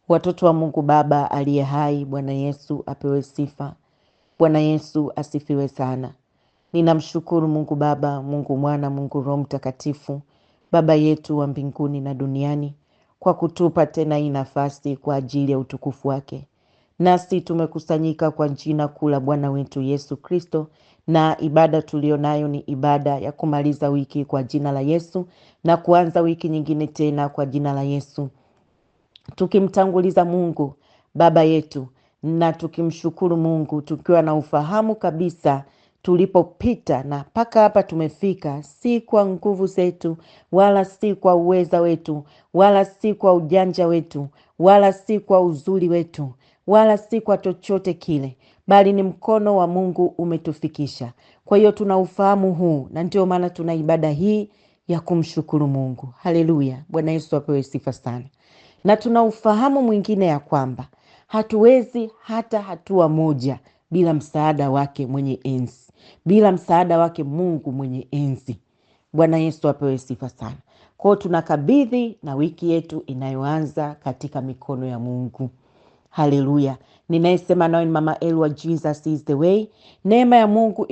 Watoto wa Mungu Baba aliye hai, Bwana Yesu apewe sifa. Bwana Yesu asifiwe sana. Ninamshukuru Mungu Baba, Mungu Mwana, Mungu Roho Mtakatifu, Baba yetu wa mbinguni na duniani, kwa kutupa tena hii nafasi kwa ajili ya utukufu wake. Nasi tumekusanyika kwa jina kuu la Bwana wetu Yesu Kristo, na ibada tulionayo ni ibada ya kumaliza wiki kwa jina la Yesu na kuanza wiki nyingine tena kwa jina la Yesu, tukimtanguliza Mungu Baba yetu na tukimshukuru Mungu tukiwa na ufahamu kabisa tulipopita na mpaka hapa tumefika, si kwa nguvu zetu, wala si kwa uweza wetu, wala si kwa ujanja wetu, wala si kwa uzuri wetu, wala si kwa chochote kile, bali ni mkono wa Mungu umetufikisha. Kwa hiyo tuna ufahamu huu, na ndio maana tuna ibada hii ya kumshukuru Mungu. Haleluya. Bwana Yesu apewe sifa sana. Na tuna ufahamu mwingine ya kwamba hatuwezi hata hatua moja bila msaada wake mwenye enzi, bila msaada wake Mungu mwenye enzi. Bwana Yesu apewe sifa sana. Kwa hiyo tunakabidhi na wiki yetu inayoanza katika mikono ya Mungu. Haleluya. Ninayesema nawe ni Mama Elwa, Jesus is the way. Neema ya Mungu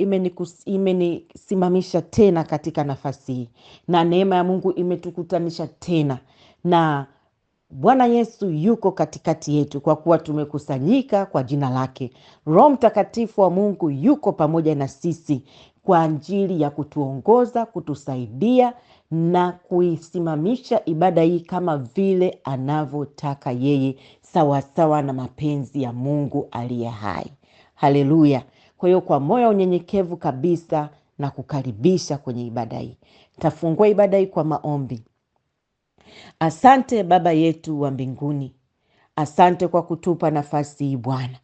imenisimamisha tena katika nafasi hii, na neema ya Mungu imetukutanisha tena, na Bwana Yesu yuko katikati yetu kwa kuwa tumekusanyika kwa jina lake. Roho Mtakatifu wa Mungu yuko pamoja na sisi kwa ajili ya kutuongoza, kutusaidia na kuisimamisha ibada hii kama vile anavyotaka yeye, sawasawa na mapenzi ya Mungu aliye hai. Haleluya. Kwa hiyo kwa moyo unyenyekevu kabisa na kukaribisha kwenye ibada hii. Tafungua ibada hii kwa maombi. Asante Baba yetu wa mbinguni, asante kwa kutupa nafasi hii Bwana.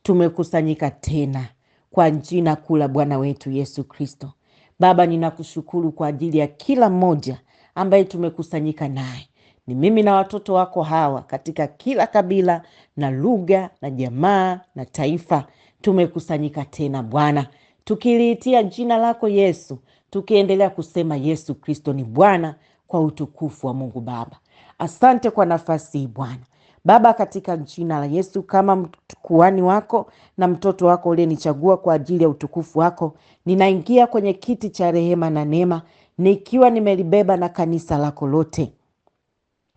Tumekusanyika tena kwa jina kuu la Bwana wetu Yesu Kristo. Baba, ninakushukuru kwa ajili ya kila mmoja ambaye tumekusanyika naye. Ni mimi na watoto wako hawa katika kila kabila na lugha na jamaa na taifa. Tumekusanyika tena Bwana, tukiliitia jina lako Yesu, tukiendelea kusema Yesu Kristo ni Bwana, kwa utukufu wa Mungu Baba. Asante kwa nafasi hii Bwana. Baba, katika jina la Yesu, kama kuhani wako na mtoto wako uliyenichagua kwa ajili ya utukufu wako, ninaingia kwenye kiti cha rehema na neema, nikiwa nimelibeba na kanisa lako lote.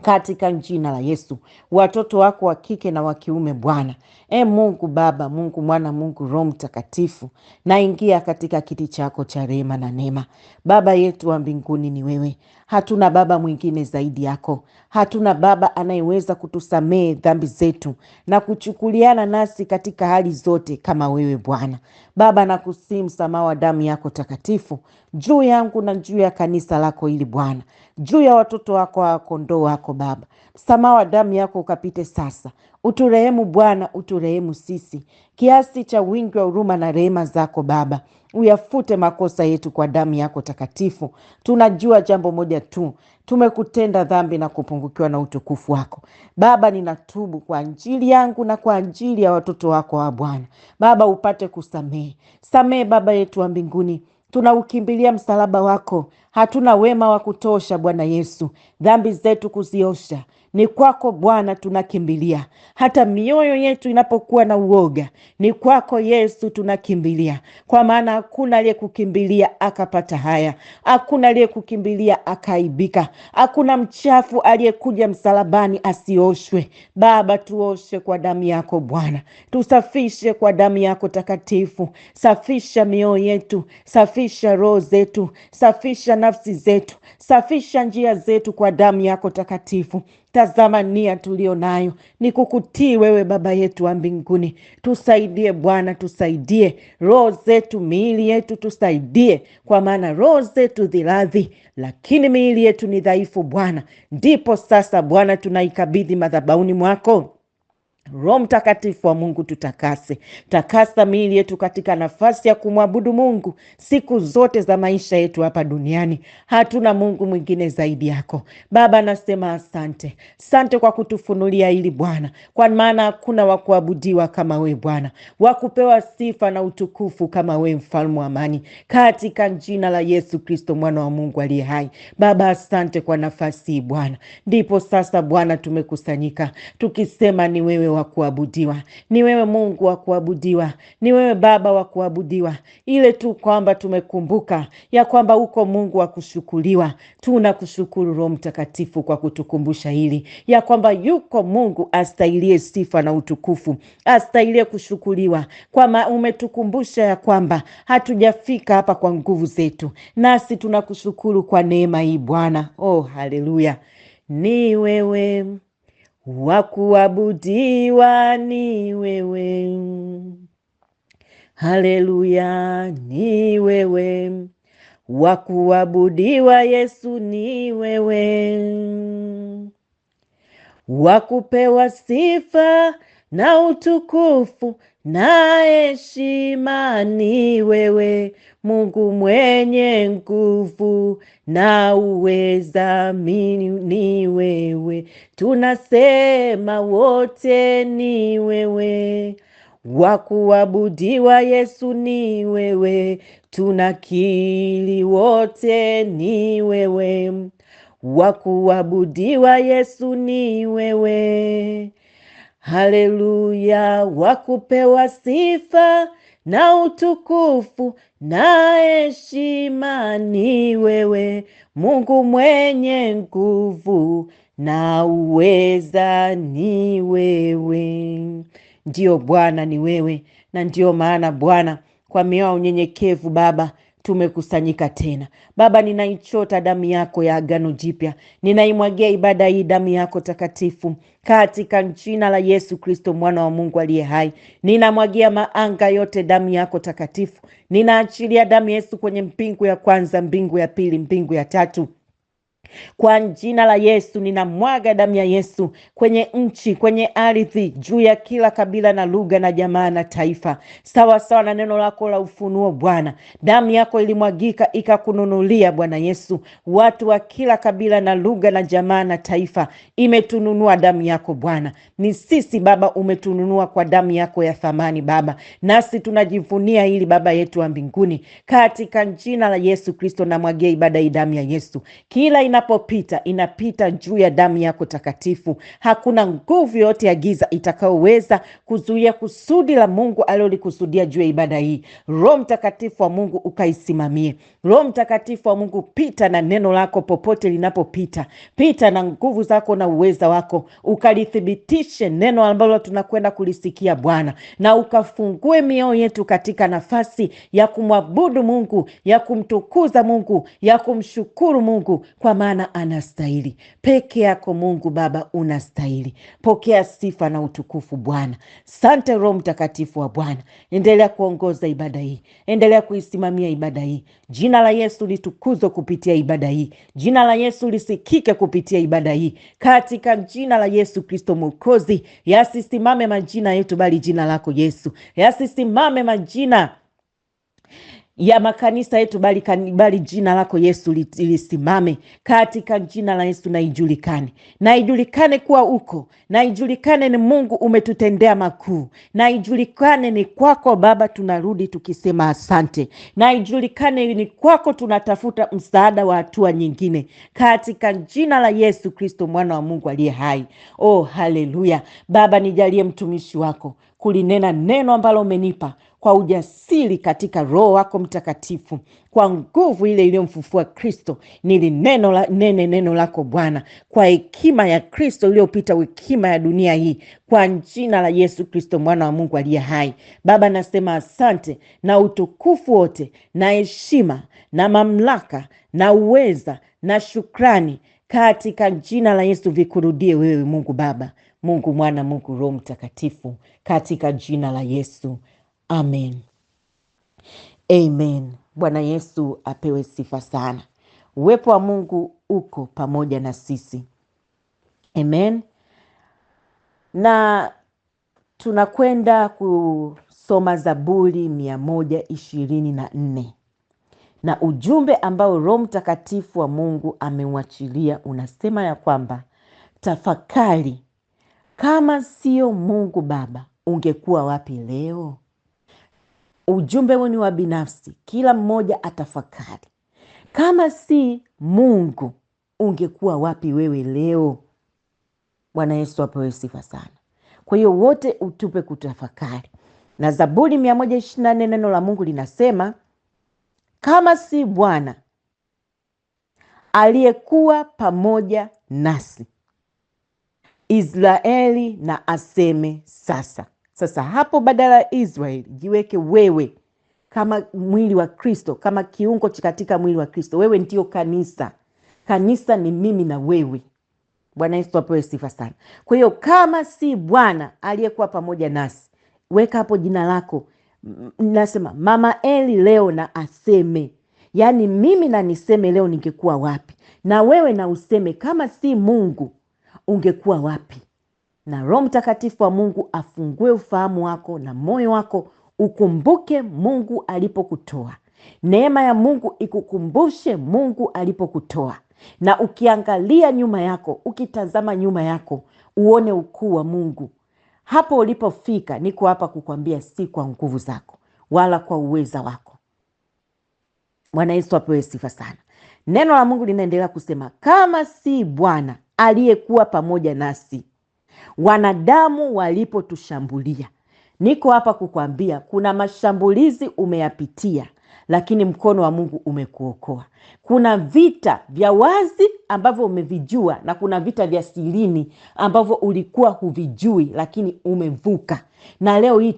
Katika jina la Yesu, watoto wako wa kike na wa kiume Bwana. Mungu Baba, Mungu Mwana, Mungu Roho Mtakatifu, naingia katika kiti chako cha rehema na neema. Baba yetu wa mbinguni ni wewe. Hatuna baba mwingine zaidi yako. Hatuna baba anayeweza kutusamehe dhambi zetu na kuchukuliana nasi katika hali zote kama wewe Bwana. Baba, nakusihi msamaha wa damu yako takatifu juu yangu na juu ya kanisa lako hili Bwana, juu ya watoto wako wa kondoo wako Baba. Msamaha wa damu yako ukapite sasa. Uturehemu Bwana, uturehemu sisi kiasi cha wingi wa huruma na rehema zako Baba. Uyafute makosa yetu kwa damu yako takatifu. Tunajua jambo moja tu, tumekutenda dhambi na kupungukiwa na utukufu wako Baba. Ninatubu kwa ajili yangu na kwa ajili ya watoto wako wa Bwana. Baba, upate kusamehe. Samehe Baba yetu wa mbinguni. Tunaukimbilia msalaba wako. Hatuna wema wa kutosha Bwana Yesu dhambi zetu kuziosha. Ni kwako Bwana tunakimbilia. Hata mioyo yetu inapokuwa na uoga, ni kwako Yesu tunakimbilia. Kwa maana hakuna aliyekukimbilia akapata haya. Hakuna aliyekukimbilia akaibika. Hakuna mchafu aliyekuja msalabani asioshwe. Baba, tuoshe kwa damu yako Bwana. Tusafishe kwa damu yako takatifu. Safisha mioyo yetu, safisha roho zetu, safisha nafsi zetu, safisha njia zetu kwa damu yako takatifu. Tazama nia tulio nayo ni kukutii wewe Baba yetu wa mbinguni. Tusaidie Bwana, tusaidie roho zetu, miili yetu tusaidie, kwa maana roho zetu dhiradhi, lakini miili yetu ni dhaifu Bwana. Ndipo sasa Bwana tunaikabidhi madhabahuni mwako. Roho Mtakatifu wa Mungu tutakase. Takasa miili yetu katika nafasi ya kumwabudu Mungu siku zote za maisha yetu hapa duniani. Hatuna Mungu mwingine zaidi yako. Baba, nasema asante. Asante kwa kutufunulia hili Bwana, kwa maana hakuna wa kuabudiwa kama we Bwana, wa kupewa sifa na utukufu kama we, mfalme wa amani, katika jina la Yesu Kristo mwana wa Mungu aliye hai. Baba, asante kwa nafasi hii Bwana. Ndipo sasa Bwana tumekusanyika tukisema ni wewe wa kuabudiwa, ni wewe Mungu wa kuabudiwa, ni wewe Baba wa kuabudiwa. Ile tu kwamba tumekumbuka ya kwamba uko Mungu wa kushukuriwa. Tunakushukuru Roho Mtakatifu kwa kutukumbusha hili ya kwamba yuko Mungu astahiliye sifa na utukufu, astahiliye kushukuriwa, kwa umetukumbusha ya kwamba hatujafika hapa kwa nguvu zetu, nasi tunakushukuru kwa neema hii Bwana. Oh, haleluya! Ni wewe wa kuabudiwa, ni wewe. Haleluya! Ni wewe wa kuabudiwa, Yesu, ni wewe wa kupewa sifa na utukufu na heshima, ni wewe Mungu mwenye nguvu na uweza, ni wewe. Tunasema wote ni wewe wa kuabudiwa, Yesu, ni wewe. Tunakiri wote ni wewe wa kuabudiwa, Yesu, ni wewe. Haleluya! Wa kupewa sifa na utukufu na heshima, ni wewe Mungu mwenye nguvu na uweza, ni wewe. Ndio Bwana, ni wewe. Na ndio maana Bwana, kwa mioyo unyenyekevu Baba, tumekusanyika tena Baba. Ninaichota damu yako ya agano jipya, ninaimwagia ibada hii damu yako takatifu katika jina la Yesu Kristo mwana wa Mungu aliye hai. Ninamwagia maanga yote damu yako takatifu. Ninaachilia damu Yesu kwenye mbingu ya kwanza, mbingu ya pili, mbingu ya tatu. Kwa jina la Yesu ninamwaga damu ya Yesu kwenye nchi, kwenye ardhi, juu ya kila kabila na lugha na jamaa na taifa, sawa sawa na neno lako la ufunuo Bwana. Damu yako ilimwagika ikakununulia Bwana Yesu watu wa kila kabila na lugha na jamaa na taifa. Imetununua damu yako Bwana. Ni sisi Baba umetununua kwa damu yako ya thamani Baba, nasi tunajivunia hili Baba yetu wa mbinguni. Katika jina la Yesu Kristo namwagia ibada hii damu ya Yesu. Kila inapopita inapita juu ya damu yako takatifu. Hakuna nguvu yote ya giza itakayoweza kuzuia kusudi la Mungu alilolikusudia juu ya ibada hii. Roho Mtakatifu wa Mungu ukaisimamie. Roho Mtakatifu wa Mungu, pita na neno lako popote linapopita. Pita na nguvu zako na uweza wako, ukalithibitishe neno ambalo tunakwenda kulisikia Bwana, na ukafungue mioyo yetu katika nafasi ya kumwabudu Mungu, ya kumtukuza Mungu, ya kumshukuru Mungu, kwa maana anastahili. Peke yako Mungu Baba unastahili. Pokea sifa na utukufu Bwana. Sante Roho Mtakatifu wa Bwana, endelea kuongoza ibada hii, endelea kuisimamia ibada hii. Jina la Yesu litukuzwe kupitia ibada hii. Jina la Yesu lisikike kupitia ibada hii. Katika jina la Yesu Kristo Mwokozi, yasisimame majina yetu bali jina lako Yesu. Yasisimame majina ya makanisa yetu bali jina lako Yesu lisimame. Katika jina la Yesu na ijulikane kuwa uko, na ijulikane ni Mungu umetutendea makuu, na ijulikane ni kwako Baba tunarudi tukisema asante, na ijulikane ni kwako tunatafuta msaada wa hatua nyingine, katika jina la Yesu Kristo mwana wa Mungu aliye hai. Oh, haleluya. Baba, nijalie mtumishi wako kulinena neno ambalo umenipa kwa ujasiri katika Roho wako Mtakatifu, kwa nguvu ile iliyomfufua Kristo. Neno lako Bwana kwa hekima ya Kristo iliyopita hekima ya dunia hii, kwa jina la Yesu Kristo mwana wa Mungu aliye hai. Baba, nasema asante, na utukufu wote na heshima na mamlaka na uweza na shukrani katika jina la Yesu vikurudie wewe Mungu Baba, Mungu Mwana, Mungu Roho Mtakatifu, katika jina la Yesu. Amen. Amen. Bwana Yesu apewe sifa sana. Uwepo wa Mungu uko pamoja na sisi. Amen. Na Tunakwenda kusoma Zaburi 124 na ujumbe ambao Roho Mtakatifu wa Mungu ameuachilia unasema ya kwamba tafakari, kama sio Mungu Baba ungekuwa wapi leo? Ujumbe huu ni wa binafsi, kila mmoja atafakari, kama si Mungu ungekuwa wapi wewe leo? Bwana Yesu apewe sifa sana. Kwa hiyo wote utupe kutafakari. Na Zaburi 124 neno la Mungu linasema, kama si Bwana aliyekuwa pamoja nasi, Israeli na aseme sasa. Sasa hapo badala ya Israeli jiweke wewe kama mwili wa Kristo, kama kiungo katika mwili wa Kristo. Wewe ndio kanisa. Kanisa ni mimi na wewe. Bwana Yesu apewe sifa sana. Kwa hiyo kama si Bwana aliyekuwa pamoja nasi, weka hapo jina lako. Nasema Mama Eli leo na aseme. Yaani mimi na niseme leo ningekuwa wapi? Na wewe na useme kama si Mungu ungekuwa wapi? Na Roho Mtakatifu wa Mungu afungue ufahamu wako na moyo wako, ukumbuke Mungu alipokutoa. Neema ya Mungu ikukumbushe Mungu alipokutoa. Na ukiangalia nyuma yako, ukitazama nyuma yako, uone ukuu wa Mungu. Hapo ulipofika, niko hapa kukwambia si kwa nguvu zako wala kwa uweza wako. Bwana Yesu apewe sifa sana. Neno la Mungu linaendelea kusema, kama si Bwana aliyekuwa pamoja nasi, wanadamu walipotushambulia. Niko hapa kukwambia kuna mashambulizi umeyapitia, lakini mkono wa Mungu umekuokoa. Kuna vita vya wazi ambavyo umevijua, na kuna vita vya sirini ambavyo ulikuwa huvijui lakini umevuka. Na leo hii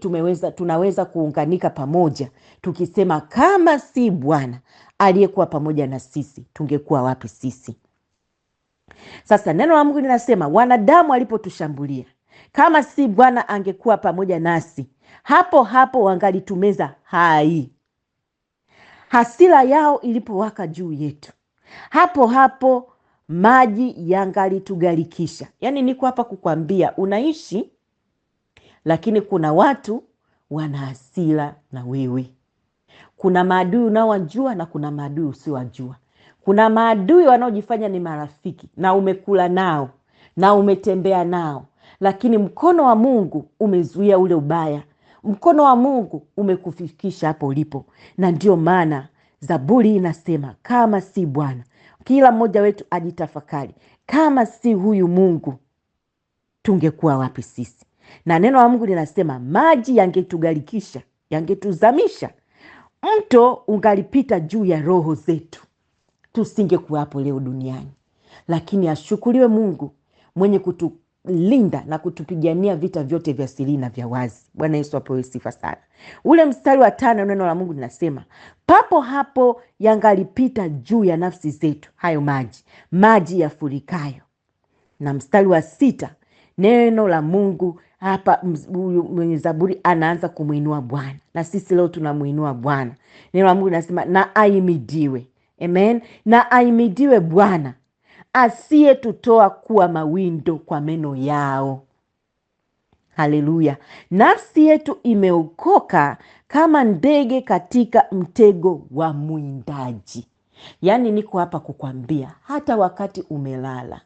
tunaweza kuunganika pamoja tukisema kama si Bwana aliyekuwa pamoja na sisi tungekuwa wapi sisi? Sasa neno la Mungu linasema wanadamu walipotushambulia, kama si Bwana angekuwa pamoja nasi, hapo hapo wangalitumeza hai. Hasira yao ilipowaka juu yetu, hapo hapo maji yangalitugarikisha. Yaani niko hapa kukwambia unaishi, lakini kuna watu wana hasira na wewe. Kuna maadui unaowajua na kuna maadui usiowajua. Kuna maadui wanaojifanya ni marafiki na umekula nao na umetembea nao, lakini mkono wa Mungu umezuia ule ubaya. Mkono wa Mungu umekufikisha hapo ulipo. Na ndio maana Zaburi inasema kama si Bwana. Kila mmoja wetu ajitafakari, kama si huyu Mungu tungekuwa wapi sisi? Na neno la Mungu linasema maji yangetugarikisha, yangetuzamisha. Mto ungalipita juu ya roho zetu, tusingekuwa hapo leo duniani. Lakini ashukuriwe Mungu mwenye kutulinda na kutupigania vita vyote vya siri na vya wazi. Bwana Yesu apewe sifa sana. Ule mstari wa 5 neno la Mungu linasema papo hapo yangalipita juu ya nafsi zetu hayo maji yafurikayo. Na mstari wa 6 neno la Mungu hapa, mwenye Zaburi anaanza kumuinua Bwana, na sisi leo tunamuinua Bwana. Neno la Mungu linasema na aimidiwe. Amen. Na aimidiwe Bwana asiyetutoa kuwa mawindo kwa meno yao. Haleluya. Nafsi yetu imeokoka kama ndege katika mtego wa mwindaji. Yaani niko hapa kukwambia hata wakati umelala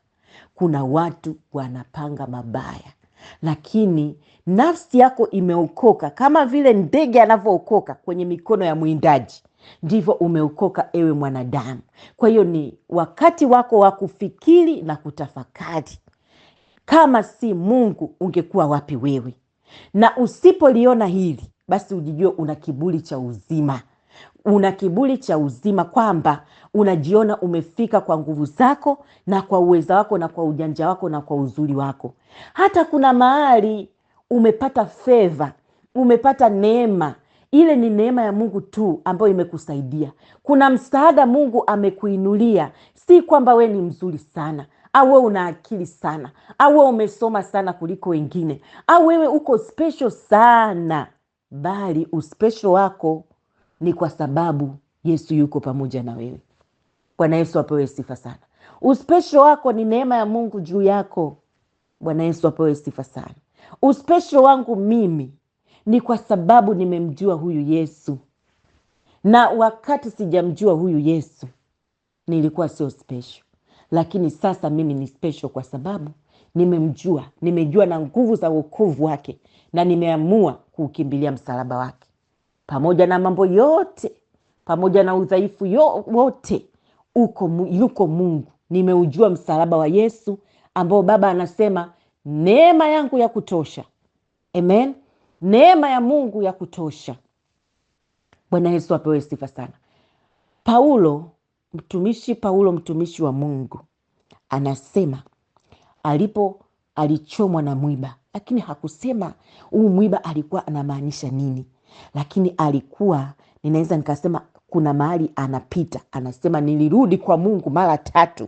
kuna watu wanapanga mabaya, lakini nafsi yako imeokoka kama vile ndege anavyookoka kwenye mikono ya mwindaji. Ndivyo umeokoka ewe mwanadamu. Kwa hiyo ni wakati wako wa kufikiri na kutafakari, kama si Mungu ungekuwa wapi wewe? Na usipoliona hili, basi ujijue una kiburi cha uzima. Una kiburi cha uzima kwamba unajiona umefika kwa nguvu zako na kwa uweza wako na kwa ujanja wako na kwa uzuri wako. Hata kuna mahali umepata favor, umepata neema. Ile ni neema ya Mungu tu ambayo imekusaidia. Kuna msaada Mungu amekuinulia. Si kwamba we ni mzuri sana, au wewe una akili sana, au wewe umesoma sana kuliko wengine, au wewe uko special sana, bali uspecial wako ni kwa sababu Yesu yuko pamoja na wewe. Bwana Yesu apewe sifa sana. Uspecial wako ni neema ya Mungu juu yako. Bwana Yesu apewe sifa sana. Uspesho wangu mimi ni kwa sababu nimemjua huyu Yesu, na wakati sijamjua huyu Yesu nilikuwa sio special, lakini sasa mimi ni special kwa sababu nimejua na nguvu za wokovu wake, na nimeamua kuukimbilia msalaba wake. Pamoja na mambo yote, pamoja na udhaifu wote, yuko Mungu. Nimeujua msalaba wa Yesu ambao Baba anasema neema yangu ya kutosha. Amen. Neema ya Mungu ya kutosha. Bwana Yesu apewe sifa sana. Paulo mtumishi wa Mungu anasema alichomwa na mwiba, lakini hakusema huu mwiba alikuwa anamaanisha nini, lakini ninaweza nikasema kuna mahali anapita, anasema nilirudi kwa Mungu mara 3,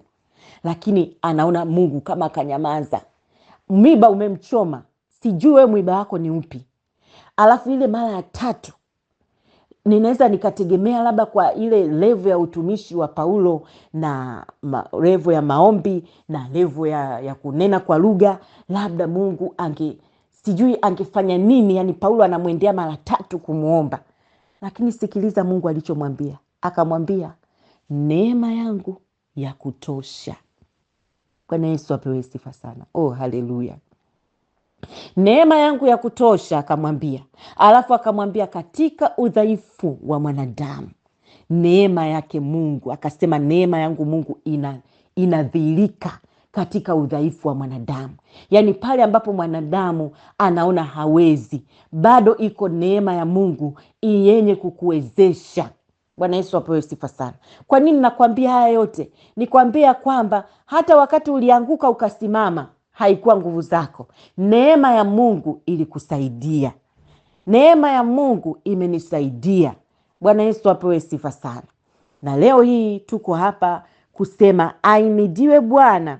lakini anaona Mungu kama akanyamaza. Mwiba umemchoma, sijui wewe mwiba wako ni upi. Alafu ile mara ya 3 ninaweza nikategemea labda kwa ile level ya utumishi wa Paulo na level ya maombi na level ya kunena kwa lugha, labda Mungu sijui angefanya nini. Yani Paulo anamwendea mara 3 kumuomba, lakini sikiliza Mungu alichomwambia. Akamwambia neema yangu ya kutosha. Bwana Yesu apewe sifa sana. Oh, haleluya. Neema yangu ya kutosha akamwambia. Alafu akamwambia katika udhaifu wa mwanadamu neema yake Mungu, akasema neema yangu Mungu inadhihirika katika udhaifu wa mwanadamu. Yani pale ambapo mwanadamu anaona hawezi, bado iko neema ya Mungu yenye kukuwezesha. Bwana Yesu apewe sifa sana. Kwa nini nakwambia haya yote? Nikwambia kwamba hata wakati ulianguka ukasimama, haikuwa nguvu zako. Neema ya Mungu ilikusaidia. Neema ya Mungu imenisaidia. Bwana Yesu apewe sifa sana. Na leo hii tuko hapa kusema ahimidiwe Bwana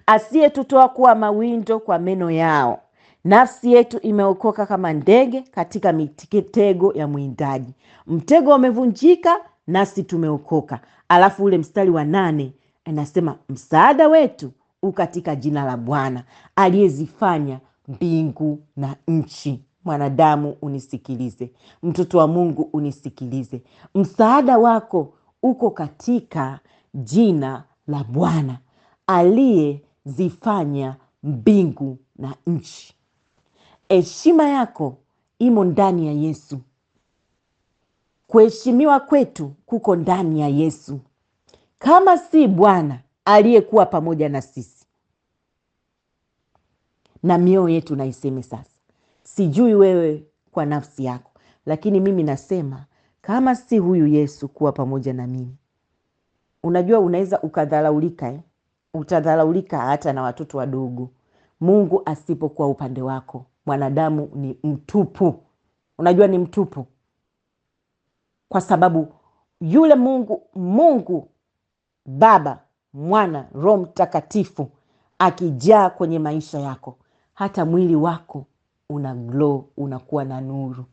asiyetutoa kuwa mawindo kwa meno yao. Nafsi yetu imeokoka kama ndege katika mitego ya mwindaji. Mtego umevunjika, nasi tumeokoka. Alafu ule mstari wa 8 anasema msaada wetu katika jina la Bwana aliyezifanya mbingu na nchi. Mwanadamu unisikilize, mtoto wa Mungu unisikilize. Msaada wako uko katika jina la Bwana aliyezifanya mbingu na nchi. Heshima yako imo ndani ya Yesu. Kuheshimiwa kwetu kuko ndani ya Yesu. Kama si Bwana aliyekuwa pamoja na sisi. Na mioyo yetu na iseme sasa. Sijui wewe kwa nafsi yako, lakini mimi nasema kama si huyu Yesu kuwa pamoja na mimi. Unajua unaweza ukadharaulika, utadharaulika hata na watoto wadogo. Mungu asipokuwa upande wako, mwanadamu ni mtupu. Unajua ni mtupu. Kwa sababu yule Mungu Baba, Mwana, Roho Mtakatifu akijaa kwenye maisha yako, hata mwili wako una glow, unakuwa na nuru.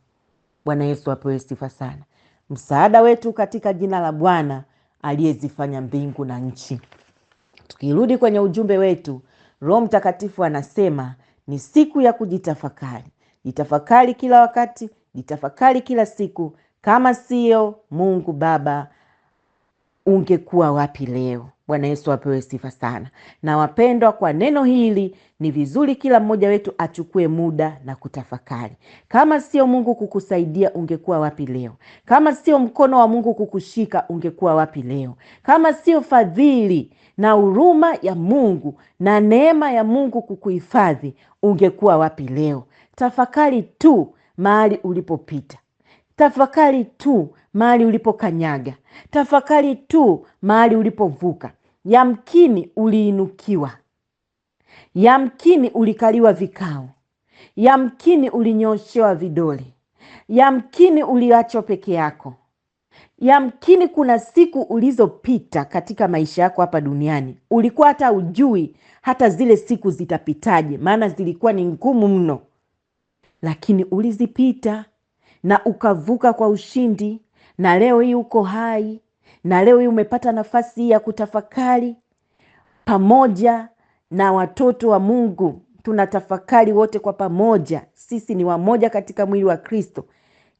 Bwana Yesu apewe sifa sana. Msaada wetu katika jina la Bwana aliyezifanya mbingu na nchi. Tukirudi kwenye ujumbe wetu, Roho Mtakatifu anasema ni siku ya kujitafakari. Jitafakari kila wakati, jitafakari kila siku. Kama sio Mungu Baba, ungekuwa wapi leo? Bwana Yesu apewe sifa sana. Na wapendwa, kwa neno hili ni vizuri kila mmoja wetu achukue muda na kutafakari. Kama sio Mungu kukusaidia, ungekuwa wapi leo? Kama sio mkono wa Mungu kukushika, ungekuwa wapi leo? Kama sio fadhili na huruma ya Mungu na neema ya Mungu kukuhifadhi, ungekuwa wapi leo? Tafakari tu mahali ulipopita. Tafakari tu mahali ulipokanyaga. Tafakari tu mahali ulipovuka. Yamkini uliinukiwa. Yamkini ulikaliwa vikao. Yamkini ulinyoshewa vidole. Yamkini uliachwa peke yako. Yamkini kuna siku ulizopita katika maisha yako hapa duniani, ulikuwa hata ujui hata zile siku zitapitaje, maana zilikuwa ni ngumu mno. Lakini ulizipita na ukavuka kwa ushindi, na leo hii uko hai, na leo hii umepata nafasi ya kutafakari pamoja na watoto wa Mungu tunatafakari wote kwa pamoja, sisi ni wamoja katika mwili wa Kristo,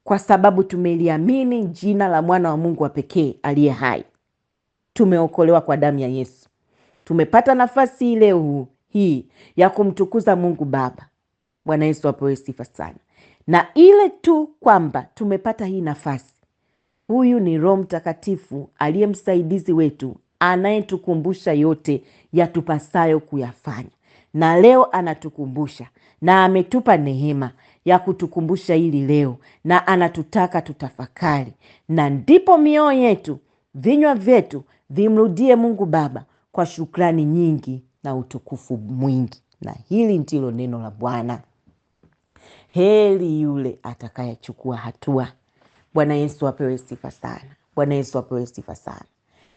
kwa sababu tumeliamini jina la mwana wa Mungu wa pekee aliye hai. Tumeokolewa kwa damu ya Yesu. Tumepata nafasi leo hii ya kumtukuza Mungu Baba. Bwana Yesu apewe sifa sana. Na ile tu kwamba tumepata hii nafasi, huyu ni Roho Mtakatifu aliye msaidizi wetu, anayetukumbusha yote yatupasayo kuyafanya. Na leo anatukumbusha na ametupa neema ya kutukumbusha hili leo, na anatutaka tutafakari, na ndipo mioyo yetu, vinywa vyetu vimrudie Mungu Baba kwa shukrani nyingi na utukufu mwingi. Na hili ndilo neno la Bwana. Heri yule atakayechukua hatua. Bwana Yesu apewe sifa sana. Bwana Yesu apewe sifa sana.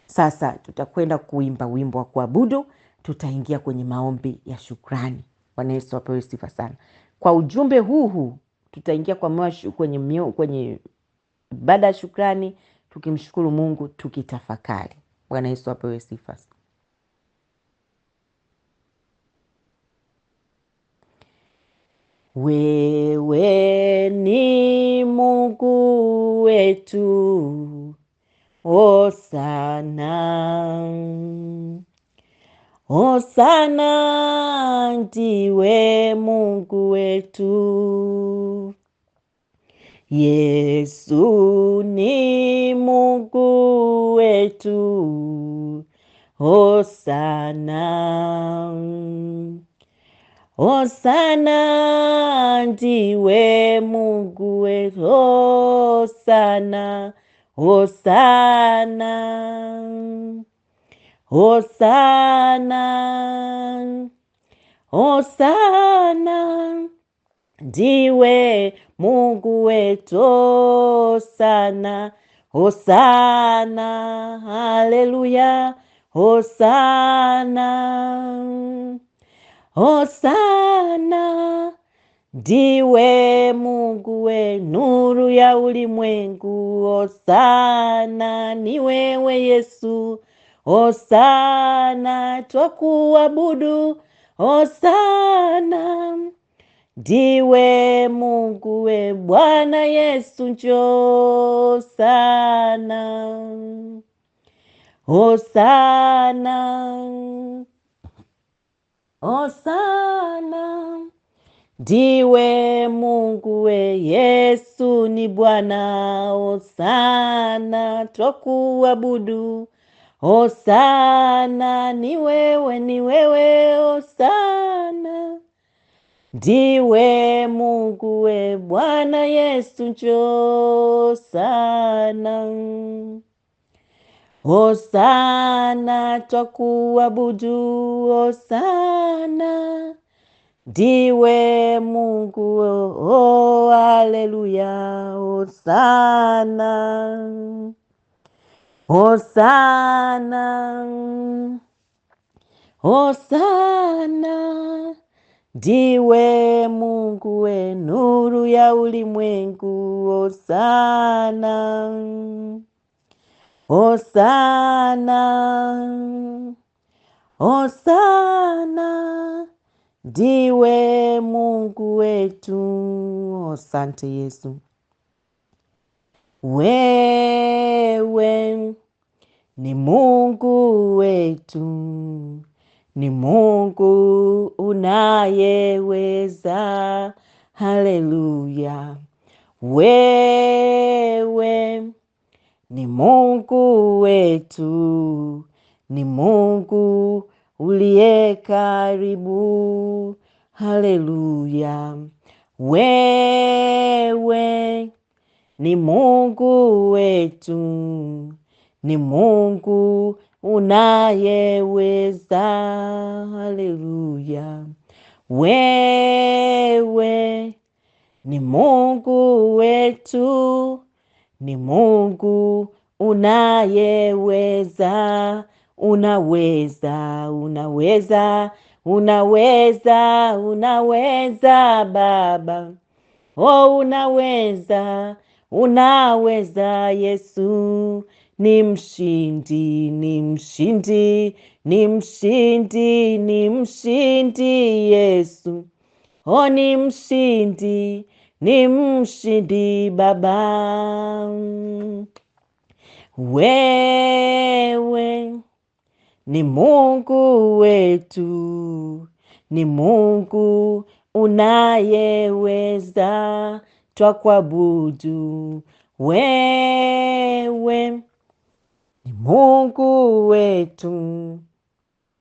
Sasa tutakwenda kuimba wimbo wa kuabudu, tutaingia kwenye maombi ya shukrani. Bwana Yesu apewe sifa sana. Kwa ujumbe huu tutaingia kwenye ibada ya shukrani, tukimshukuru Mungu, tukitafakari. Bwana Yesu apewe sifa. Wewe ni Mungu wetu, Hosana. Hosana ndiwe Mungu wetu. Yesu ni Mungu wetu, Hosana. Hosana ndiwe Mungu wetu, Hosana. Hosana. Hosana. Hosana ndiwe Mungu wetu, Hosana. Hosana. Haleluya. Hosana. Hosana ndiwe Mungu we, nuru ya ulimwengu. Hosana ni wewe Yesu. Hosana twakuabudu. Hosana ndiwe Mungu we, Bwana Yesu njoo sana. Hosana. Hosana ndiwe Mungu we, Yesu ni Bwana. Hosana twakuabudu. Hosana ni wewe, ni wewe. Hosana ndiwe Mungu we, Bwana Yesu njoo sana. Hosana twakuabudu. Hosana ndiwe Mungu. Oh, haleluya. Hosana. Hosana. Hosana ndiwe Mungu we, nuru ya ulimwengu. Hosana. Hosana. Hosana ndiwe Mungu wetu. Asante Yesu. Wewe ni Mungu wetu, ni Mungu unayeweza. Haleluya. Wewe ni Mungu wetu, ni Mungu uliye karibu. Haleluya. Wewe ni Mungu wetu, ni Mungu unayeweza. Haleluya. Wewe ni Mungu wetu, ni Mungu unayeweza. Unaweza, unaweza, unaweza, unaweza Baba. Oh, unaweza, unaweza Yesu. Ni mshindi, ni mshindi ni mshindi, ni mshindi Yesu. Oh, ni mshindi, ni mshindi Baba. Wewe ni Mungu wetu, ni Mungu unayeweza, twakuabudu. Wewe ni Mungu wetu,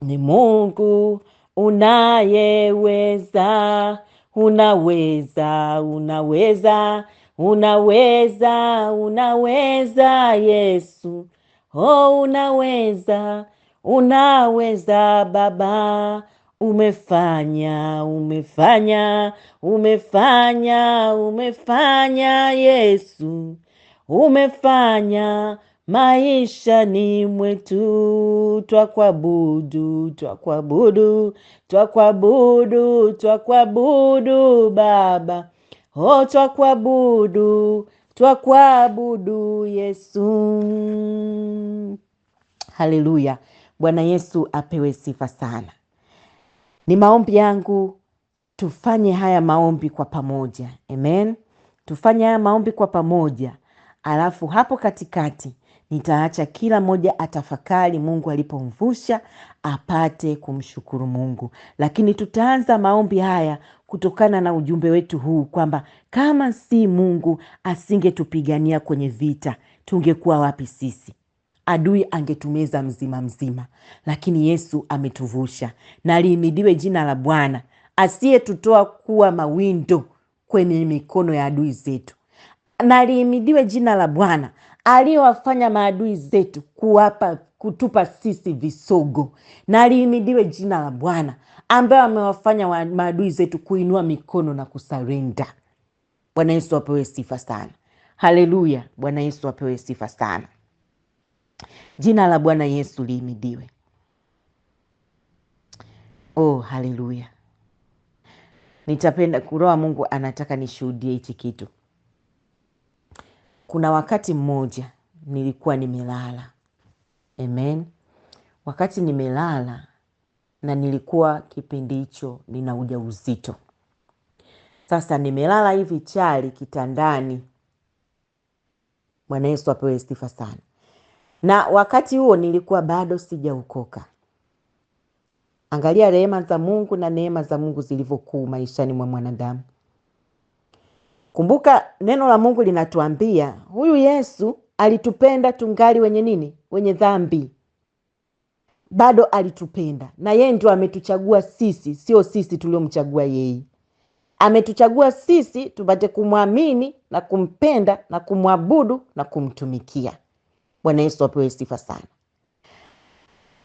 ni Mungu unayeweza, unaweza, unaweza, unaweza, unaweza Yesu. Oh, unaweza, unaweza Baba. Umefanya, umefanya, umefanya, umefanya Yesu. Umefanya maisha ni mwetu, twakuabudu, twakuabudu, twakuabudu, twakuabudu Baba. Oh, twakuabudu, twakuabudu Yesu. Haleluya. Bwana Yesu apewe sifa sana. Ni maombi yangu tufanye haya maombi kwa pamoja. Amen. Tufanye haya maombi kwa pamoja. Alafu hapo katikati nitaacha kila mmoja atafakari Mungu alipomvusha apate kumshukuru Mungu. Lakini tutaanza maombi haya kutokana na ujumbe wetu huu kwamba kama si Mungu asingetupigania kwenye vita, tungekuwa wapi sisi? Adui angetumeza mzima mzima, lakini Yesu ametuvusha. Na lihimidiwe jina la Bwana asiyetutoa kuwa mawindo kwenye mikono ya adui zetu. Na lihimidiwe jina la Bwana aliyewafanya maadui zetu kutupa sisi visogo. Na lihimidiwe jina la Bwana ambaye amewafanya maadui zetu kuinua mikono na kusarenda. Bwana Yesu apewe sifa sana. Haleluya. Bwana Yesu apewe sifa sana. Jina la Bwana Yesu lihimidiwe. Oh, haleluya. Nitapenda kuroa Mungu anataka nishuhudie hichi kitu. Kuna wakati mmoja nilikuwa nimelala. Amen. Wakati nimelala na nilikuwa kipindi hicho nina ujauzito. Sasa nimelala hivi chali kitandani. Bwana Yesu apewe sifa sana. Na wakati huo nilikuwa bado sijaokoka. Angalia rehema za Mungu na neema za Mungu zilivyokuu maishani mwa mwanadamu. Kumbuka neno la Mungu linatuambia huyu Yesu alitupenda tungali wenye nini? Wenye dhambi. Bado alitupenda. Na yeye ndio ametuchagua sisi, sio sisi tuliomchagua yeye. Ametuchagua sisi tupate kumwamini na kumpenda na kumwabudu na kumtumikia. Bwana Yesu apewe sifa sana.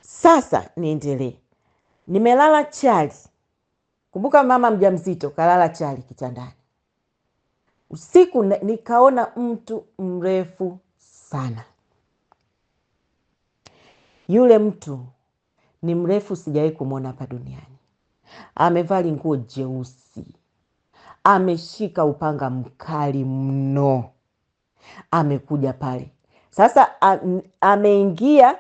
Sasa niendelee. Nimelala chali. Kumbuka mama mjamzito kalala chali kitandani. Usiku nikaona mtu mrefu sana. Yule mtu ni mrefu sijawahi kumwona hapa duniani. Amevaa nguo jeusi. Ameshika upanga mkali mno. Amekuja pale. Sasa ameingia,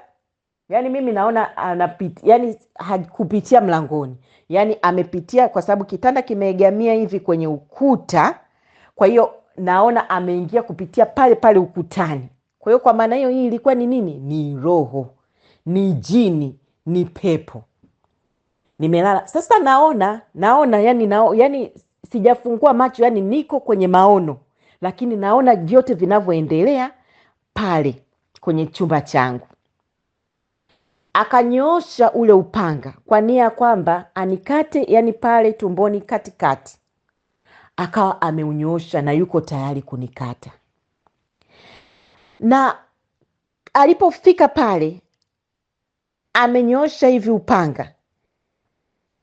yani mimi naona anapita, yani hakupitia mlangoni. Yani amepitia kwa sababu kitanda kimeegamia hivi kwenye ukuta. Kwa hiyo naona ameingia kupitia pale pale ukutani. Kwa hiyo kwa maana hiyo hii ilikuwa ni nini? Ni roho, ni jini, ni pepo. Nimelala. Sasa naona yani sijafungua macho, yani niko kwenye maono. Lakini naona vyote vinavyoendelea pale kwenye chumba changu. Akanyoosha ule upanga kwa nia kwamba anikate, yani pale tumboni katikati. Akawa ameunyoosha na yuko tayari kunikata. Na alipofika pale amenyoosha hivi upanga.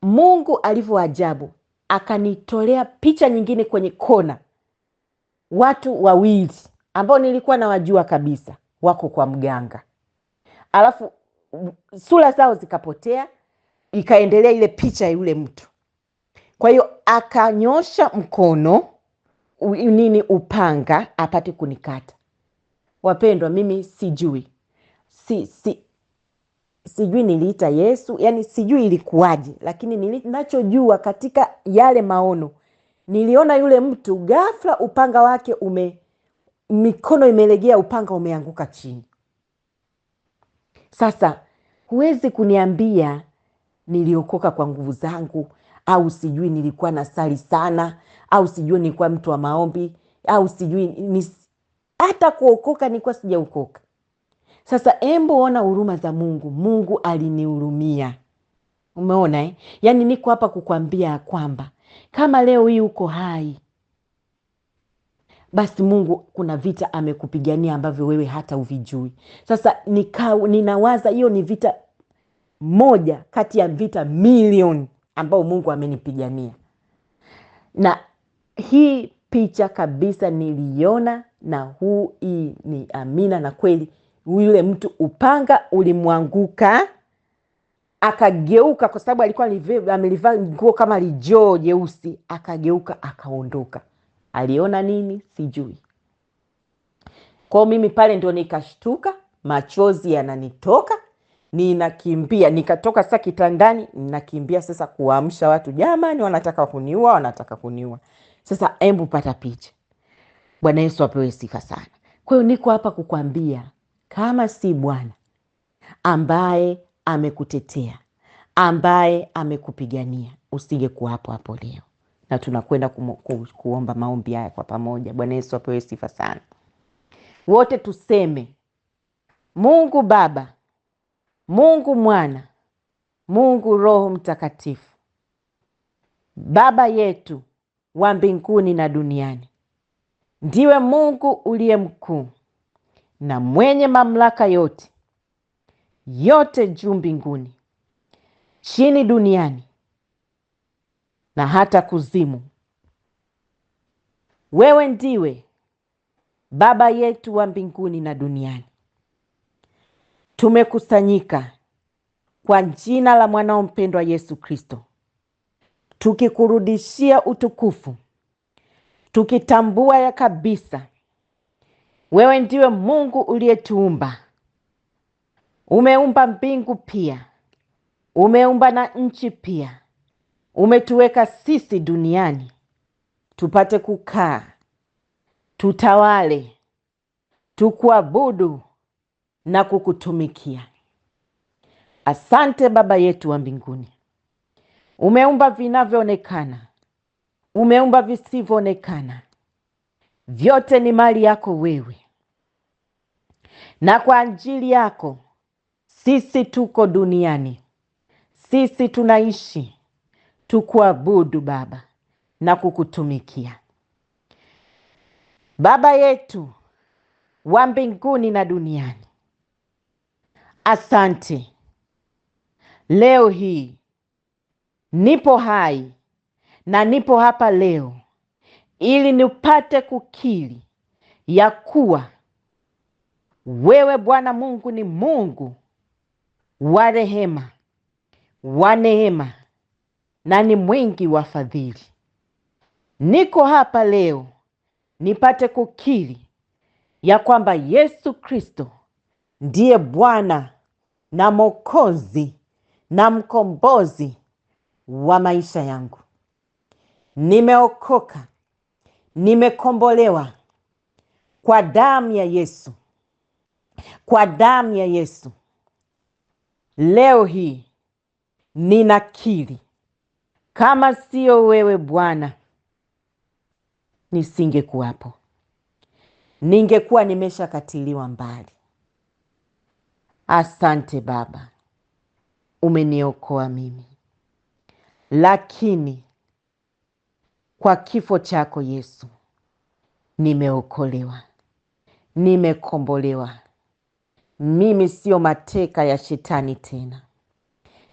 Mungu alivyo ajabu akanitolea picha nyingine kwenye kona. Watu wawili ambao nilikuwa nawajua kabisa wako kwa mganga. Alafu sura zao zikapotea, ikaendelea ile picha ya yule mtu. Kwa hiyo akanyosha mkono upanga apate kunikata. Wapendwa, mimi sijui. sijui niliita Yesu, yani sijui ilikuwaje, lakini ninachojua katika yale maono, niliona yule mtu ghafla upanga wake mikono imelegea, upanga umeanguka chini. Sasa huwezi kuniambia niliokoka kwa nguvu zangu, au sijui nilikuwa nasali sana, au sijui nilikuwa mtu wa maombi, au sijui hata kuokoka nilikuwa sijaokoka. Sasa embo ona huruma za Mungu. Mungu alinihurumia. Umeona Yani niko hapa kukwambia kwamba kama leo hii uko hai, basi Mungu kuna vita amekupigania ambavyo wewe hata uvijui. Sasa ninawaza hiyo ni vita moja kati ya vita milioni ambao Mungu amenipigania. Na hii picha kabisa niliona, na hii ni amina na kweli. Yule mtu upanga ulimwanguka, akageuka, kwa sababu alikuwa amelivaa nguo kama lijoo jeusi, akageuka akaondoka. Aliona nini? Sijui. Kwa mimi pale ndio nikashtuka, machozi yananitoka, ninakimbia, nikatoka sasa kitandani, ninakimbia sasa kuamsha watu, jamani wanataka kuniua. Sasa embu pata picha. Bwana Yesu apewe sifa sana. Kwa hiyo niko hapa kukwambia, kama si Bwana ambaye amekutetea, ambaye amekupigania, usingekuwa hapo leo. Na tunakwenda kuomba maombi haya kwa pamoja. Bwana Yesu apewe sifa sana. Wote tuseme: Mungu Baba, Mungu Mwana, Mungu Roho Mtakatifu, Baba yetu wa mbinguni na duniani, ndiwe Mungu uliye mkuu na mwenye mamlaka yote juu mbinguni, chini duniani na hata kuzimu. Wewe ndiwe Baba yetu wa mbinguni na duniani. Tumekusanyika kwa jina la mwanao mpendwa Yesu Kristo, tukikurudishia utukufu, tukitambua ya kabisa wewe ndiwe Mungu uliyetuumba. Umeumba mbingu pia, umeumba na nchi pia. Umetuweka sisi duniani tupate kukaa, tutawale, tukuabudu na kukutumikia. Asante Baba yetu wa mbinguni. Umeumba vinavyoonekana, umeumba visivyoonekana. Vyote ni mali yako wewe, na kwa ajili yako sisi tuko duniani. Sisi tunaishi tukuabudu Baba na kukutumikia. Baba yetu wa mbinguni na duniani, asante. Leo hii nipo hai na nipo hapa leo ili nipate kukiri ya kuwa wewe Bwana Mungu ni Mungu wa rehema, wa neema na ni mwingi wa fadhili. Niko hapa leo nipate kukiri ya kwamba Yesu Kristo ndiye Bwana na Mwokozi na mkombozi wa maisha yangu. Nimeokoka, nimekombolewa kwa damu ya Yesu. Kwa damu ya Yesu. Leo hii ninakiri, kama sio wewe Bwana, nisingekuwapo. Ningekuwa nimeshakatiliwa mbali. Asante Baba, umeniokoa mimi. Lakini kwa kifo chako Yesu, nimeokolewa, nimekombolewa. Mimi sio mateka ya shetani tena.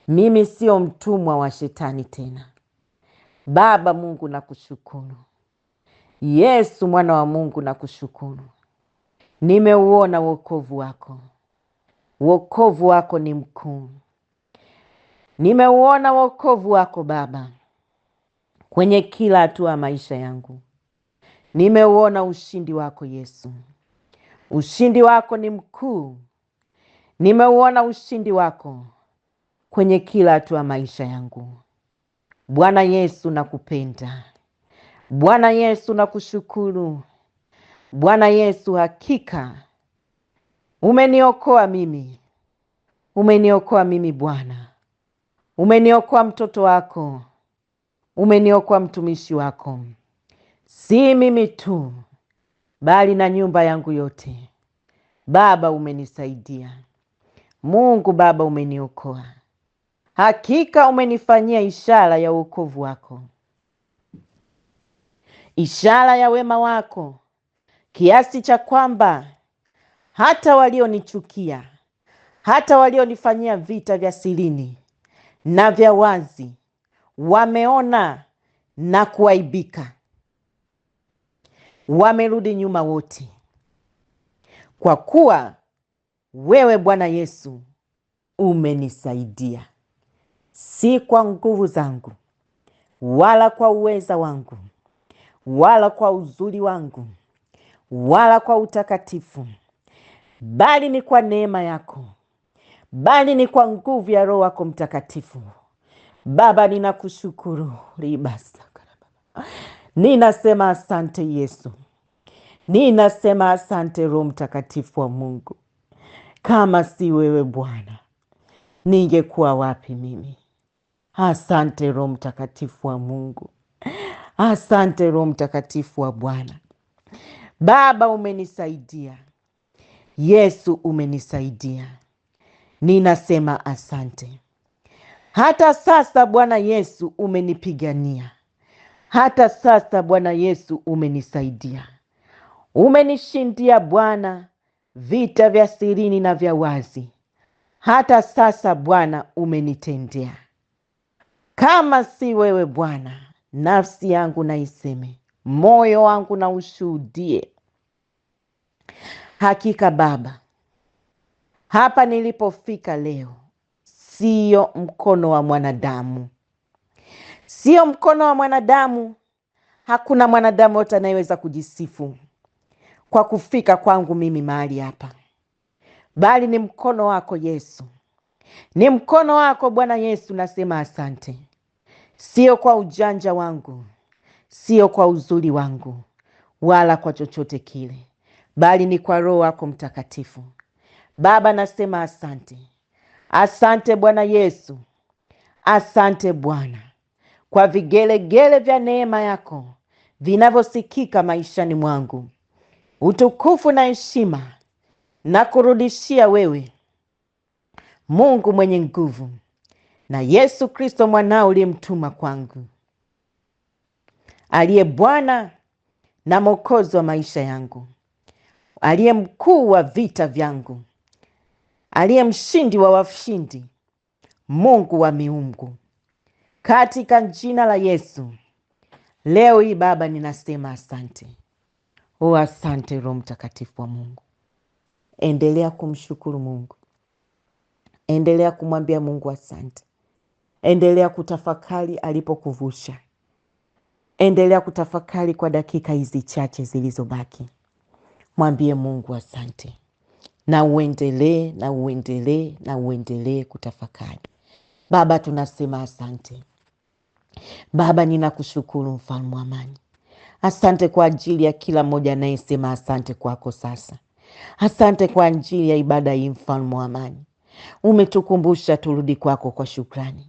Mimi sio mtumwa wa shetani tena. Baba Mungu nakushukuru. Yesu mwana wa Mungu nakushukuru. Nimeuona wokovu wako. Wokovu wako ni mkuu. Nimeuona wokovu wako Baba kwenye kila hatua ya maisha yangu. Nimeuona ushindi wako Yesu. Ushindi wako ni mkuu. Nimeuona ushindi wako kwenye kila hatua ya maisha yangu. Bwana Yesu nakupenda. Bwana Yesu nakushukuru. Bwana Yesu, hakika umeniokoa mimi. Umeniokoa mimi Bwana. Umeniokoa mtoto wako. Umeniokoa mtumishi wako. Si mimi tu, bali na nyumba yangu yote. Baba, umenisaidia. Mungu Baba, umeniokoa. Hakika umenifanyia ishara ya wokovu wako, ishara ya wema wako, kiasi cha kwamba hata walionichukia, hata walionifanyia vita vya sirini na vya wazi, wameona na kuaibika, wamerudi nyuma wote, kwa kuwa wewe Bwana Yesu umenisaidia. Si kwa nguvu zangu, wala kwa uweza wangu, wala kwa uzuri wangu, wala kwa utakatifu, bali ni kwa neema yako, bali ni kwa nguvu ya Roho wako Mtakatifu. Baba, ninakushukuru. Ninasema asante Yesu. Ninasema asante Roho Mtakatifu wa Mungu. Kama si wewe Bwana, ningekuwa wapi mimi? Asante Roho Mtakatifu wa Mungu. Asante Roho Mtakatifu wa Bwana. Baba, umenisaidia. Yesu, umenisaidia. Ninasema asante. Hata sasa Bwana Yesu umenipigania. Hata sasa Bwana Yesu umenisaidia. Umenishindia Bwana vita vya sirini na vya wazi. Hata sasa Bwana umenitendea. Kama si wewe Bwana, nafsi yangu na iseme, moyo wangu na ushuhudie. Hakika Baba, hapa nilipofika leo, sio mkono wa mwanadamu. Sio mkono wa mwanadamu. Hakuna mwanadamu yote anayeweza kujisifu kwa kufika kwangu mimi mahali hapa, bali ni mkono wako Yesu. Ni mkono wako Bwana Yesu. Nasema asante. Sio kwa ujanja wangu, sio kwa uzuri wangu, wala kwa chochote kile, bali ni kwa Roho wako Mtakatifu. Baba, nasema asante. Asante Bwana Yesu. Asante Bwana kwa vigelegele vya neema yako vinavyosikika maishani mwangu. Utukufu na heshima na kurudishia wewe, Mungu mwenye nguvu, na Yesu Kristo mwanao uliyemtuma kwangu, aliye Bwana na Mwokozi wa maisha yangu, aliye mkuu wa vita vyangu, aliye mshindi wa washindi, Mungu wa miungu. Katika jina la Yesu, leo hii Baba, ninasema asante. Asante Roho Mtakatifu wa Mungu. Endelea kumshukuru Mungu. Endelea kumwambia Mungu asante. Endelea kutafakari alipokuvusha. Endelea kutafakari kwa dakika hizi chache zilizobaki. Mwambie Mungu asante. Na uendelee kutafakari. Baba, tunasema asante. Baba, ninakushukuru Mfalme wa amani. Asante kwa ajili ya kila mmoja anayesema asante kwako sasa. Asante kwa ajili ya ibada hii Mfalme wa amani. Umetukumbusha turudi kwako kwa shukrani.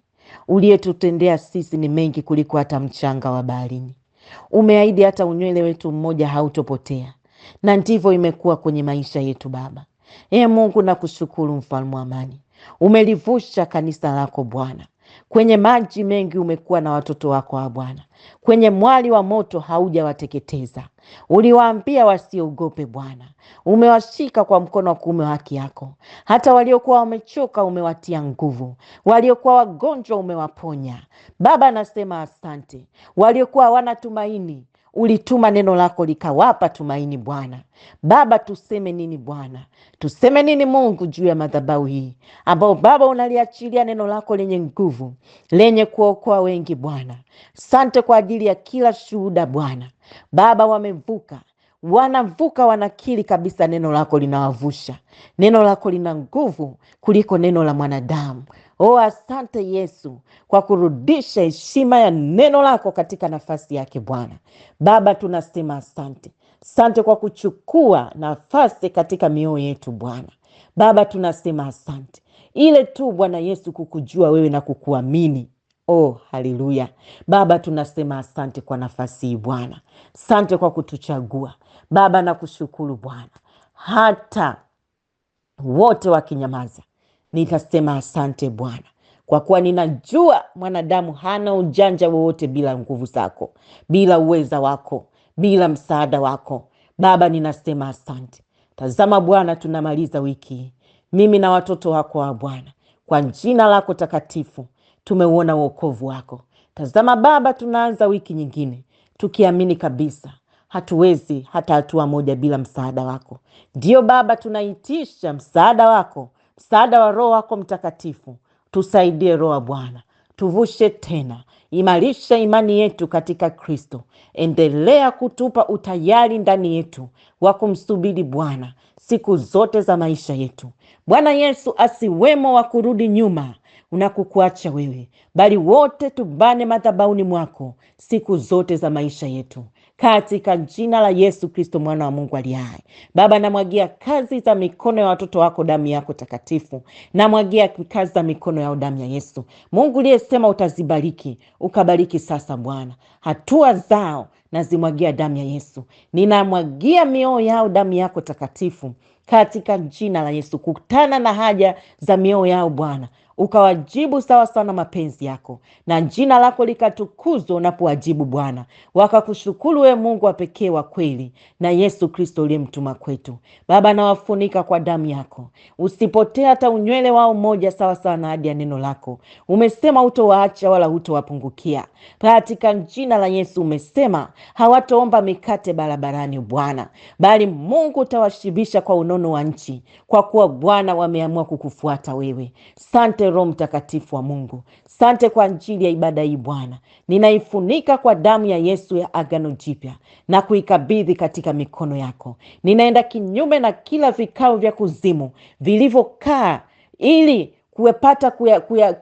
Uliyetutendea sisi ni mengi kuliko hata mchanga wa baharini. Umeahidi hata unywele wetu mmoja hautopotea. Na ndivyo imekuwa kwenye maisha yetu Baba. Mungu, nakushukuru Mfalme wa amani. Umelivusha kanisa lako Bwana. Kwenye maji mengi umekuwa na watoto wako wa Bwana. Kwenye mwali wa moto haujawateketeza. Uliwaambia wasiogope Bwana. Umewashika kwa mkono wa kuume wa haki yako. Hata waliokuwa wamechoka umewatia nguvu. Waliokuwa wagonjwa umewaponya. Baba, nasema asante. Waliokuwa hawana tumaini, ulituma neno lako likawapa tumaini Bwana. Baba, tuseme nini Bwana? Tuseme nini Mungu juu ya madhabahu hii ambao Baba unaliachilia neno lako lenye nguvu, lenye kuokoa wengi Bwana. Asante kwa ajili ya kila shuhuda Bwana. Baba, wamevuka, wanavuka, wanakiri kabisa neno lako linawavusha. Neno lako lina nguvu kuliko neno la mwanadamu. Asante Yesu kwa kurudisha heshima ya neno lako katika nafasi yake Bwana. Baba, tunasema asante. Asante kwa kuchukua nafasi katika mioyo yetu Bwana. Baba, tunasema asante. Ile tu Bwana Yesu kukujua wewe na kukuamini. Haleluya. Baba, tunasema asante kwa nafasi hii Bwana. Asante kwa kutuchagua. Baba, nakushukuru Bwana. Hata wote wakinyamaza, nitasema asante Bwana. Kwa kuwa ninajua mwanadamu hana ujanja wowote bila nguvu zako, bila uweza wako, bila msaada wako. Baba, ninasema asante. Tazama Bwana, tunamaliza wiki. Mimi na watoto wako wa Bwana, kwa jina lako takatifu, tumeuona wokovu wako. Tazama Baba, tunaanza wiki nyingine tukiamini kabisa hatuwezi hata hatua moja bila msaada wako. Ndio Baba, tunaitisha msaada wako, msaada wa Roho wako Mtakatifu. Tusaidie Roho Bwana, tuvushe tena. Imarisha imani yetu katika Kristo. Endelea kutupa utayari ndani yetu wa kumsubiri Bwana siku zote za maisha yetu. Bwana Yesu, asiwemo wa kurudi nyuma unakukuacha wewe, bali wote tubane madhabahuni mwako siku zote za maisha yetu, katika jina la Yesu Kristo, mwana wa Mungu aliye hai. Baba, namwagia kazi za mikono ya watoto wako damu yako takatifu. Namwagia kazi za mikono yao damu ya Yesu. Mungu uliyesema utazibariki, ukabariki sasa Bwana. Hatua zao nazimwagia damu ya Yesu. Ninamwagia mioyo yao damu yako takatifu katika jina la Yesu. Kutana na haja za mioyo yao Bwana, ukawajibu sawa sawa na mapenzi yako, na jina lako likatukuzwa unapowajibu Bwana. Wakakushukuru wewe Mungu wa pekee wa kweli, na Yesu Kristo uliyemtuma kwetu. Baba, nawafunika kwa damu yako. Usipotee hata unywele wao mmoja, sawa sawa na ahadi ya neno lako. Umesema hutowaacha wala hutowapungukia. Katika jina la Yesu umesema hawataomba mikate barabarani Bwana, bali Mungu utawashibisha kwa unono wa nchi, kwa kuwa Bwana wameamua kukufuata wewe. Sante Roho Mtakatifu wa Mungu. Sante kwa ajili ya ibada hii Bwana. Ninaifunika kwa damu ya Yesu ya Agano Jipya na kuikabidhi katika mikono yako. Ninaenda kinyume na kila vikao vya kuzimu vilivyokaa ili kuepata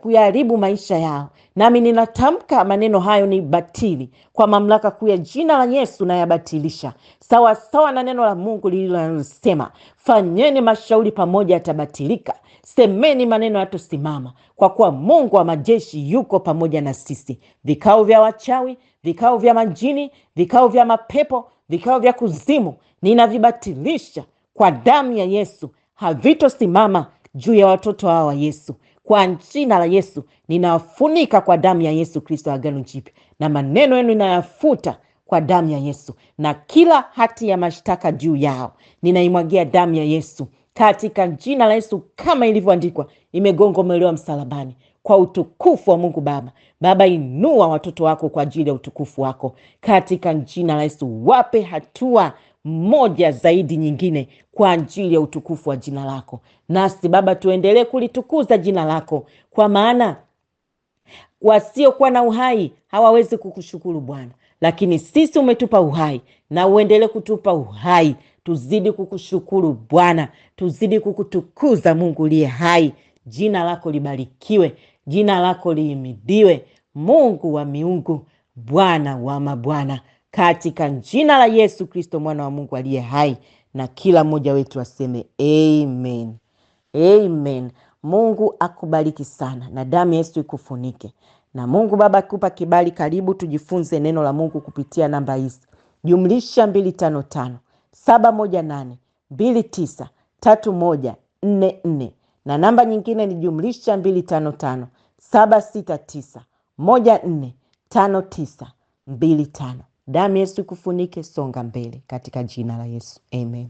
kuyaharibu maisha yao. Nami ninatamka maneno hayo ni batili kwa mamlaka kuu ya jina la Yesu, na yabatilisha sawa sawa na neno la Mungu lililosema, fanyeni mashauri pamoja yatabatilika, semeni maneno yatosimama, kwa kuwa Mungu wa majeshi yuko pamoja na sisi. Vikao vya wachawi, vikao vya majini, vikao vya mapepo, vikao vya kuzimu, ninavibatilisha kwa damu ya Yesu. Havitosimama juu ya watoto hawa wa Yesu. Kwa jina la Yesu ninawafunika kwa damu ya Yesu Kristo Agano Jipya, na maneno yenu ninayafuta kwa damu ya Yesu, na kila hati ya mashtaka juu yao ninaimwagia damu ya Yesu katika jina la Yesu, kama ilivyoandikwa, imegongomelewa msalabani kwa utukufu wa Mungu Baba. Baba, inua watoto wako kwa ajili ya utukufu wako katika jina la Yesu. Wape hatua moja zaidi nyingine kwa ajili ya utukufu wa jina lako. Nasi Baba, tuendelee kulitukuza jina lako, kwa maana wasiokuwa na uhai hawawezi kukushukuru Bwana, lakini sisi umetupa uhai, na uendelee kutupa uhai. Tuzidi kukushukuru Bwana, tuzidi kukutukuza Mungu uliye hai. Jina lako libarikiwe, jina lako lihimidiwe, Mungu wa miungu, Bwana wa mabwana, katika jina la Yesu Kristo mwana wa Mungu aliye hai. Na kila mmoja wetu aseme amen. Amen. Mungu akubariki sana, na damu Yesu ikufunike. Na Mungu Baba akupa kibali. Karibu tujifunze neno la Mungu kupitia namba hizi: +255 718 29 31 44, na namba nyingine ni +255 769 14 59 25. Damu Yesu ikufunike. Songa mbele katika jina la Yesu. Amen.